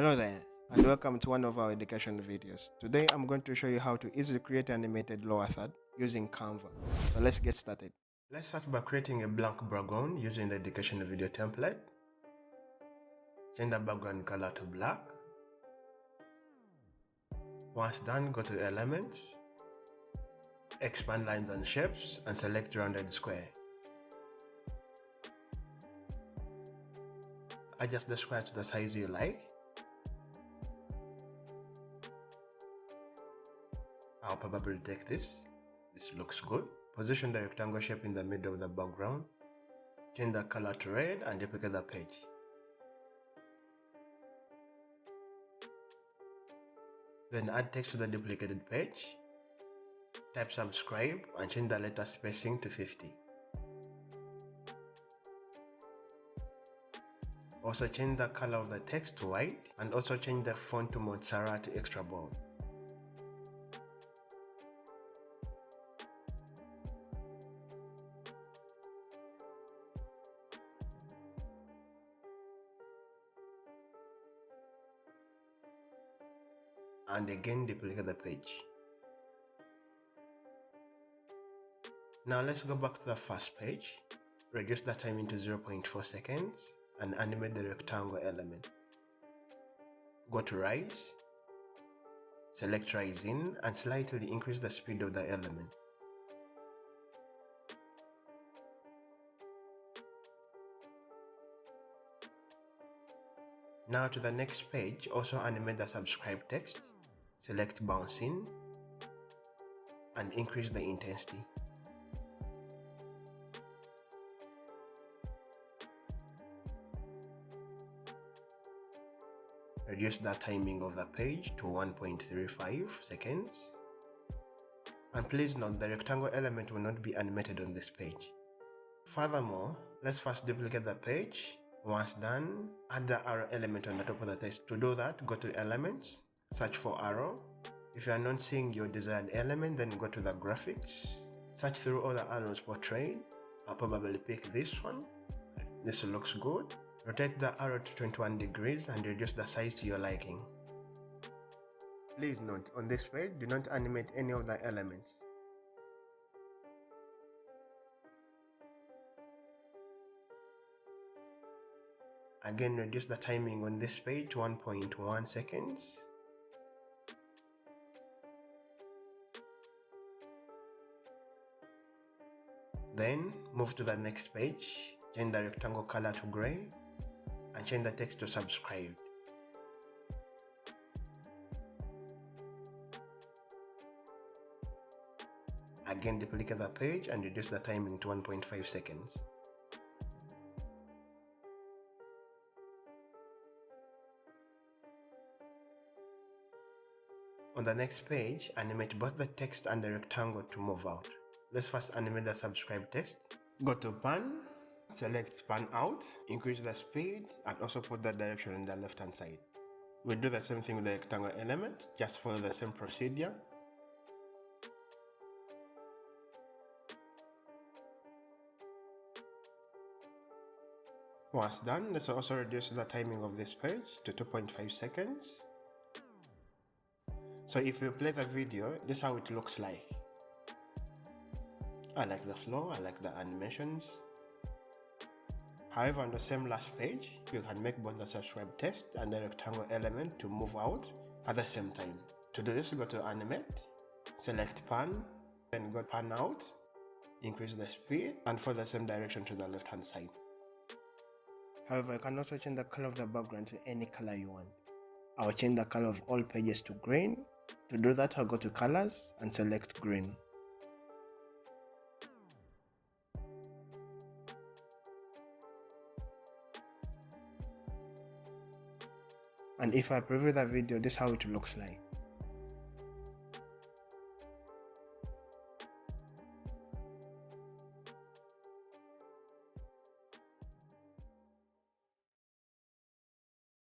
Hello there, and welcome to one of our education videos. Today I'm going to show you how to easily create an animated lower third using Canva. So let's get started. Let's start by creating a blank background using the education video template. Change the background color to black. Once done, go to Elements, Expand Lines and Shapes, and select Rounded Square. Adjust the square to the size you like. I'll probably take this. This looks good. Position the rectangle shape in the middle of the background. Change the color to red and duplicate the page. Then add text to the duplicated page. Type subscribe and change the letter spacing to 50. Also change the color of the text to white and also change the font to 𝒕𝒉𝒆𝒍𝒐 to extra bold. And again duplicate the page. Now let's go back to the first page, reduce the timing to 0.4 seconds and animate the rectangle element. Go to Rise, select Rise In and slightly increase the speed of the element. Now to the next page, also animate the subscribe text. Select Bounce In and increase the intensity. Reduce the timing of the page to 1.35 seconds. And please note the rectangle element will not be animated on this page. Furthermore, let's first duplicate the page. Once done, add the arrow element on the top of the text. To do that, go to Elements, search for arrow. If you are not seeing your desired element, then go to the graphics. Search through all the arrows portrayed. I'll probably pick this one. This looks good. Rotate the arrow to 21 degrees and reduce the size to your liking. Please note, on this page, do not animate any of the elements. Again, reduce the timing on this page to 1.1 seconds. Then move to the next page, change the rectangle color to gray and change the text to subscribed. Again, duplicate the page and reduce the timing to 1.5 seconds. On the next page, animate both the text and the rectangle to move out. Let's first animate the subscribe text. Go to Pan, select Pan Out, increase the speed, and also put the direction on the left hand side. We'll do the same thing with the rectangle element, just follow the same procedure. Once done, let's also reduce the timing of this page to 2.5 seconds. So if you play the video, this is how it looks like. I like the flow, I like the animations. However, on the same last page, you can make both the subscribe text and the rectangle element to move out at the same time. To do this, go to Animate, select Pan, then go Pan Out, increase the speed, and follow the same direction to the left hand side. However, you can also change the color of the background to any color you want. I'll change the color of all pages to green. To do that, I'll go to Colors and select Green. And if I preview the video, this is how it looks like.